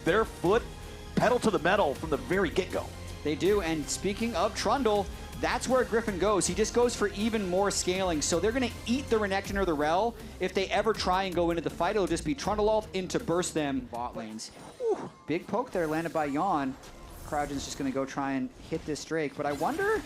their foot pedal to the metal from the very get-go. They do, and speaking of Trundle, that's where Griffin goes. He just goes for even more scaling, so they're going to eat the Renekton or the Rel. If they ever try and go into the fight, it'll just be Trundle ult in to burst them bot lanes. Ooh, big poke there landed by Yawn. Cryogen's just going to go try and hit this Drake, but I wonder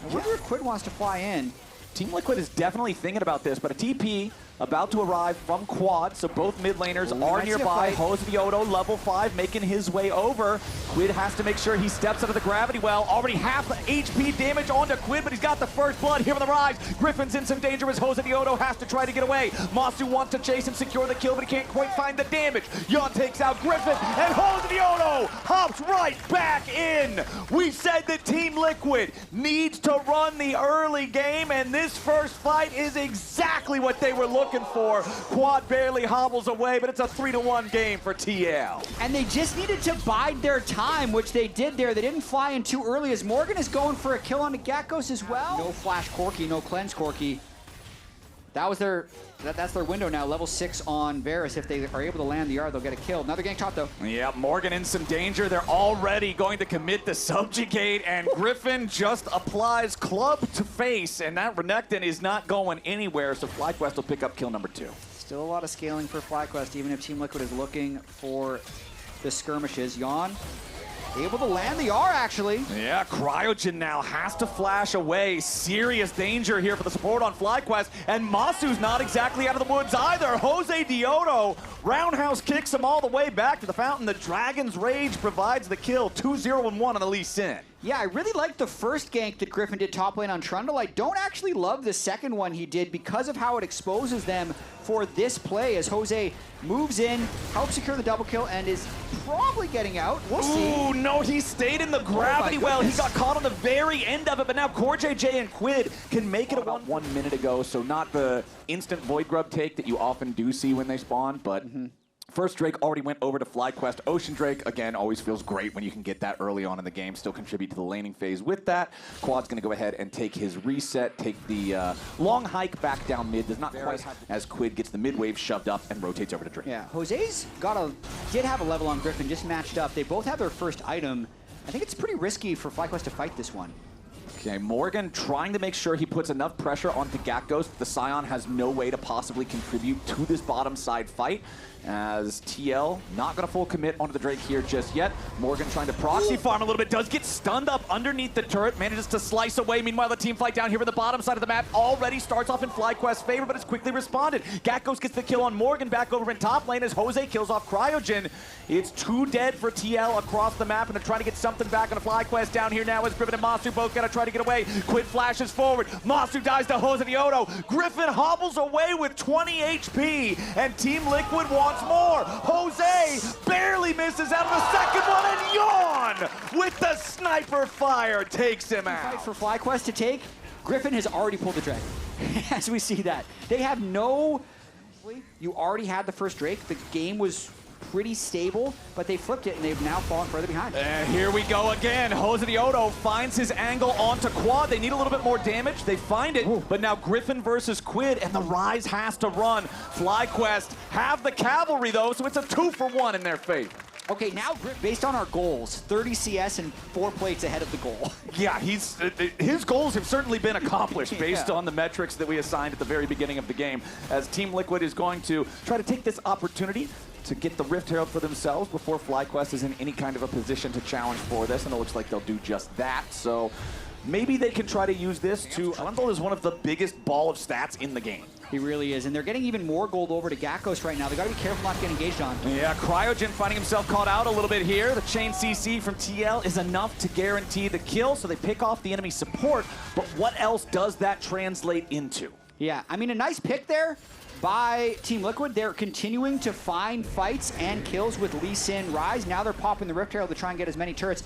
if Quid wants to fly in. Team Liquid is definitely thinking about this, but a TP about to arrive from Quad, so both mid laners are nearby. Hosvioto, level 5, making his way over. Quid has to make sure he steps out of the gravity well. Already half HP damage onto Quid, but he's got the first blood here on the rise. Griffin's in some danger as Hosvioto has to try to get away. Masu wants to chase and secure the kill, but he can't quite find the damage. Yon takes out Griffin, and Hosvioto hops right back in. We said that Team Liquid needs to run the early game, and this first fight is exactly what they were looking for. Quad barely hobbles away, but it's a 3-1 game for TL. And they just needed to bide their time, which they did there. They didn't fly in too early as Morgan is going for a kill on the Gakkos as well. No flash Corki, no cleanse Corki. That was that's their window now. Level 6 on Varus. If they are able to land the yard, they'll get a kill. Now they're getting top though. Yeah, Morgan in some danger. They're already going to commit the subjugate, and Griffin just applies club to face, and that Renekton is not going anywhere, so FlyQuest will pick up kill number 2. Still a lot of scaling for FlyQuest, even if Team Liquid is looking for the skirmishes. Yawn able to land the R, actually. Yeah, Cryogen now has to flash away. Serious danger here for the support on FlyQuest, and Masu's not exactly out of the woods either. Jose Dioto roundhouse kicks him all the way back to the fountain. The Dragon's Rage provides the kill. 2-0-1 on the Lee Sin. Yeah, I really liked the first gank that Griffin did top lane on Trundle. I don't actually love the second one he did because of how it exposes them for this play as Jose moves in, helps secure the double kill, and is probably getting out. We'll see. Ooh, no, he stayed in the gravity well. He got caught on the very end of it, but now CoreJJ and Quid can make it about 1 minute ago, so not the instant Void Grub take that you often do see when they spawn, but first Drake already went over to FlyQuest. Ocean Drake, again, always feels great when you can get that early on in the game, still contribute to the laning phase with that. Quad's going to go ahead and take his reset, take the long hike back down mid. Does not quite as Quid gets the mid wave shoved up and rotates over to Drake. Yeah, Jose's did have a level on Griffin, just matched up. They both have their first item. I think it's pretty risky for FlyQuest to fight this one. Okay, Morgan trying to make sure he puts enough pressure onto Gakkos. The Scion has no way to possibly contribute to this bottom side fight, as TL not going to full commit onto the Drake here just yet. Morgan trying to proxy farm a little bit, does get stunned up underneath the turret, manages to slice away. Meanwhile, the team fight down here on the bottom side of the map already starts off in FlyQuest's favor, but it's quickly responded. Gakkos gets the kill on Morgan back over in top lane as Jose kills off Cryogen. It's 2 dead for TL across the map, and they're trying to get something back on a FlyQuest down here now as Griffin and Masu both got to try to get away. Quid flashes forward. Masu dies to Jose Dioto. Griffin hobbles away with 20 HP, and Team Liquid wants more. Jose barely misses out of the second one, and Yawn with the sniper fire takes him out. Fight for FlyQuest to take. Griffin has already pulled the Drake, as we see that. They have no... You already had the first Drake. The game was pretty stable, but they flipped it, and they've now fallen further behind. And here we go again. Jose Dioto finds his angle onto Quad. They need a little bit more damage. They find it, but now Griffin versus Quid, and the Rise has to run. FlyQuest have the cavalry, though, so it's a 2-for-1 in their favor. Okay, now, based on our goals, 30 CS and 4 plates ahead of the goal. Yeah, his goals have certainly been accomplished based on the metrics that we assigned at the very beginning of the game, as Team Liquid is going to try to take this opportunity to get the Rift Herald for themselves before FlyQuest is in any kind of a position to challenge for this, and it looks like they'll do just that. So maybe they can try to use this to... Trundle is one of the biggest ball of stats in the game. He really is, and they're getting even more gold over to Gakkos right now. They got to be careful not to get engaged on. Yeah, Cryogen finding himself caught out a little bit here. The chain CC from TL is enough to guarantee the kill, so they pick off the enemy support, but what else does that translate into? Yeah, I mean, a nice pick there by Team Liquid. They're continuing to find fights and kills with Lee Sin Rise. Now they're popping the Rift Herald to try and get as many turrets.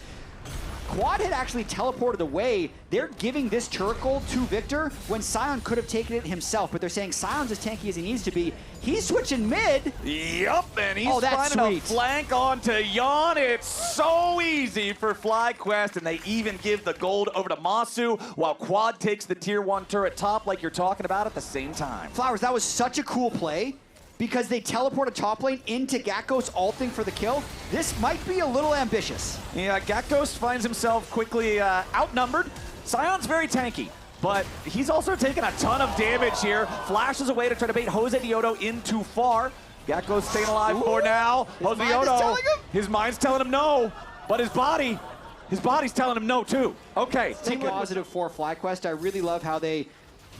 Quad had actually teleported away. They're giving this turret gold to Victor when Sion could have taken it himself, but they're saying Sion's as tanky as he needs to be. He's switching mid. Yup, and he's finding a flank onto Yawn. It's so easy for FlyQuest, and they even give the gold over to Masu, while Quad takes the tier 1 turret top like you're talking about at the same time. Flowers, that was such a cool play. because they teleport a top lane into Gakos ulting for the kill. This might be a little ambitious. Yeah, Gakos finds himself quickly outnumbered. Sion's very tanky, but he's also taking a ton of damage here. Flashes away to try to bait Jose Diodo in too far. Gakos staying alive for now. Jose Diodo, his mind's telling him no, but his body's telling him no too. Okay. Take positive for FlyQuest. I really love how they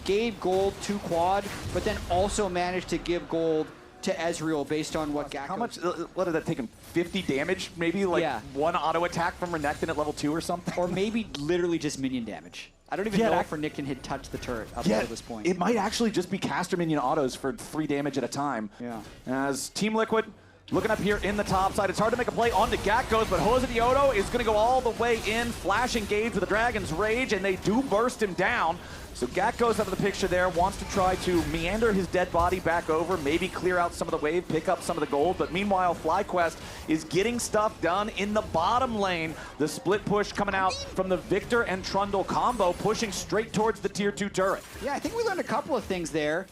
gave gold to Quad, but then also managed to give gold to Ezreal based on what Gakos... How much, what did that take him? 50 damage, maybe? Like one auto attack from Renekton at level 2 or something? Or maybe literally just minion damage. I don't even know if Renekton had touched the turret up until this point. It might actually just be caster minion autos for 3 damage at a time. Yeah. As Team Liquid looking up here in the top side. It's hard to make a play onto Gakos, but Jose Diodo is going to go all the way in, flash engage with the Dragon's Rage, and they do burst him down. So Gakos out of the picture there, wants to try to meander his dead body back over, maybe clear out some of the wave, pick up some of the gold, but meanwhile FlyQuest is getting stuff done in the bottom lane. The split push coming out from the Victor and Trundle combo, pushing straight towards the tier 2 turret. Yeah, I think we learned a couple of things there.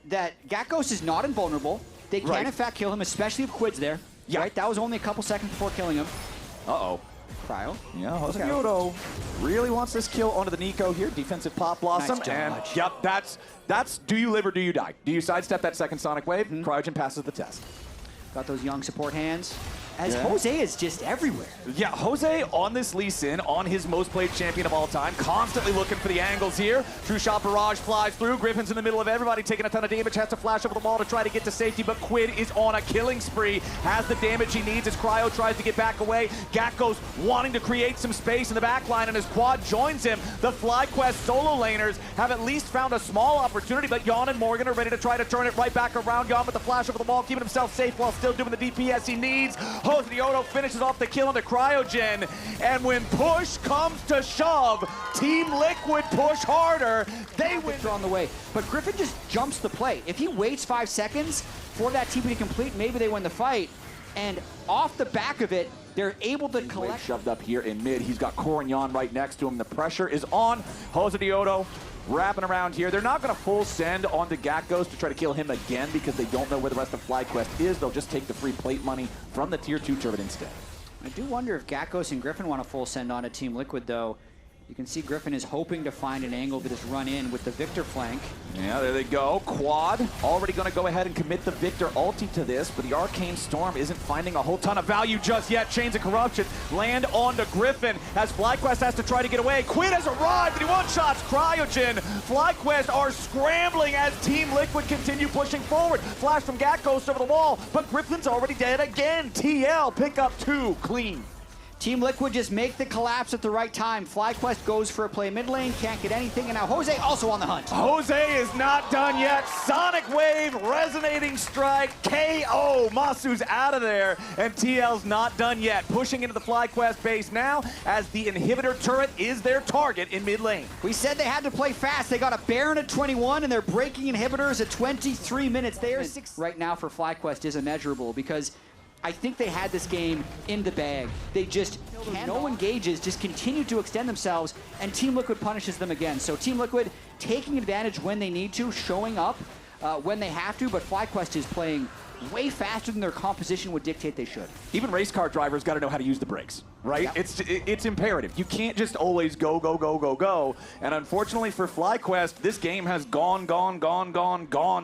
That Gakos is not invulnerable. They can in fact kill him, especially if Quid's there. Yeah. Right? That was only a couple seconds before killing him. Uh-oh. Cryo. Yeah, Jose Diodo really wants this kill onto the Nico here. Defensive pop blossom. Nice and dodge. yep, that's do you live or do you die? Do you sidestep that second Sonic Wave? Cryogen passes the test. Got those young support hands. As Jose is just everywhere. Yeah, Jose on this Lee Sin, on his most played champion of all time, constantly looking for the angles here. True Shot Barrage flies through. Griffin's in the middle of everybody, taking a ton of damage, has to flash over the wall to try to get to safety, but Quid is on a killing spree, has the damage he needs as Cryo tries to get back away. Gakos wanting to create some space in the back line, and as Quad joins him, the FlyQuest solo laners have at least found a small opportunity, but Yon and Morgan are ready to try to turn it right back around. Yon with the flash over the wall, keeping himself safe while still doing the DPS he needs. Jose Diodo finishes off the kill on the Cryogen, and when push comes to shove, Team Liquid push harder. They win on the way, but Griffin just jumps the play. If he waits 5 seconds for that TP to complete, maybe they win the fight. And off the back of it, they're able to collect. Shoved up here in mid. He's got Core and Yon right next to him. The pressure is on. Jose Diodo wrapping around here. They're not going to full send onto Gakos to try to kill him again because they don't know where the rest of FlyQuest is. They'll just take the free plate money from the tier 2 turret instead. I do wonder if Gakos and Griffin want to full send on to Team Liquid, though. You can see Griffin is hoping to find an angle to just run in with the Victor flank. Yeah, there they go. Quad already going to go ahead and commit the Victor ulti to this, but the Arcane Storm isn't finding a whole ton of value just yet. Chains of Corruption land onto Griffin as FlyQuest has to try to get away. Quid has arrived, and he one-shots Cryogen. FlyQuest are scrambling as Team Liquid continue pushing forward. Flash from Gakos over the wall, but Griffin's already dead again. TL pick up 2 clean. Team Liquid just make the collapse at the right time. FlyQuest goes for a play mid lane, can't get anything, and now Jose also on the hunt. Jose is not done yet. Sonic Wave, Resonating Strike, KO. Masu's out of there, and TL's not done yet. Pushing into the FlyQuest base now as the inhibitor turret is their target in mid lane. We said they had to play fast. They got a Baron at 21, and they're breaking inhibitors at 23 minutes. They are 6 right now for FlyQuest is immeasurable because I think they had this game in the bag. They just, no engages, just continue to extend themselves, and Team Liquid punishes them again. So Team Liquid taking advantage when they need to, showing up when they have to, but FlyQuest is playing way faster than their composition would dictate they should. Even race car drivers got to know how to use the brakes, right? Yep. It's imperative. You can't just always go, go, go, go, go. And unfortunately for FlyQuest, this game has gone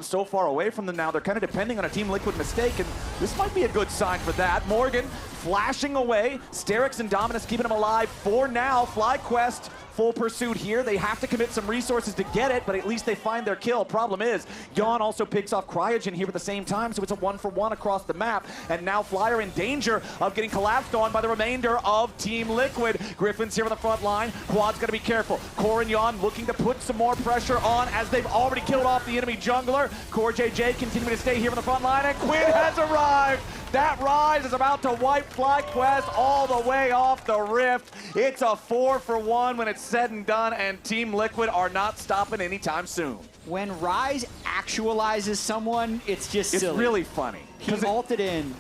so far away from them now. They're kind of depending on a Team Liquid mistake, and this might be a good sign for that. Morgan flashing away. Sterix and Dominus keeping him alive for now. FlyQuest full pursuit here. They have to commit some resources to get it, but at least they find their kill. Problem is, Yon also picks off Cryogen here at the same time, so it's a 1-for-1 across the map. And now Flyer in danger of getting collapsed on by the remainder of Team Liquid. Griffin's here on the front line. Quad's got to be careful. Core and Yon looking to put some more pressure on as they've already killed off the enemy jungler. Core JJ continuing to stay here on the front line, and Quid has arrived. That rise is about to wipe FlyQuest all the way off the rift. It's a 4-for-1 when it's said and done, and Team Liquid are not stopping anytime soon. When Rise actualizes someone, it's just silly. It's really funny. He ulted in,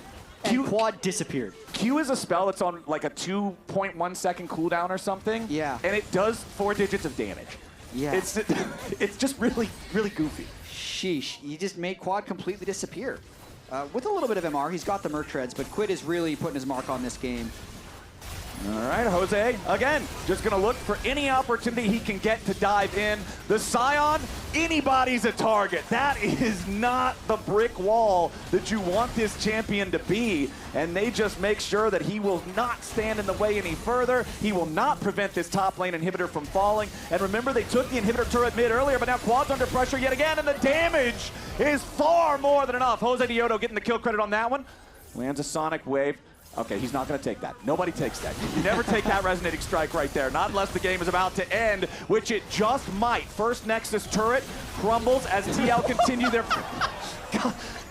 and Quad disappeared. Q is a spell that's on like a 2.1 second cooldown or something. Yeah. And it does 4 digits of damage. Yeah. It's just really, really goofy. Sheesh. He just made Quad completely disappear. With a little bit of MR, he's got the Merc Treads, but Quid is really putting his mark on this game. All right, Jose, again, just going to look for any opportunity he can get to dive in. The Scion, anybody's a target. That is not the brick wall that you want this champion to be. And they just make sure that he will not stand in the way any further. He will not prevent this top lane inhibitor from falling. And remember, they took the inhibitor turret mid earlier, but now Quad's under pressure yet again, and the damage is far more than enough. Jose Diodo getting the kill credit on that one. Lands a Sonic Wave. Okay, he's not going to take that. Nobody takes that. You never take that resonating strike right there, not unless the game is about to end, which it just might. First Nexus turret crumbles as TL continue their...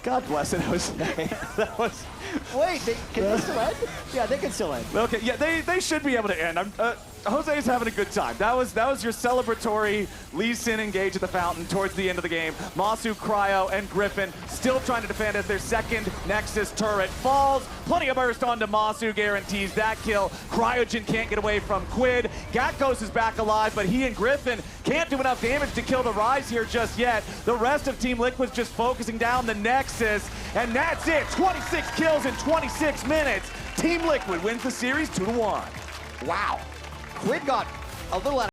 God bless it, Jose. That was... Wait, can they still end? Yeah, they can still end. Okay, yeah, they should be able to end. Jose's having a good time. That was your celebratory Lee Sin engage at the fountain towards the end of the game. Masu, Cryo, and Griffin still trying to defend as their second Nexus turret falls. Plenty of burst onto Masu guarantees that kill. Cryogen can't get away from Quid. Gatgos is back alive, but he and Griffin can't do enough damage to kill the Rise here just yet. The rest of Team Liquid's just focusing down the Nexus, and that's it. 26 kills in 26 minutes. Team Liquid wins the series 2-1. Wow. Quid got a little out of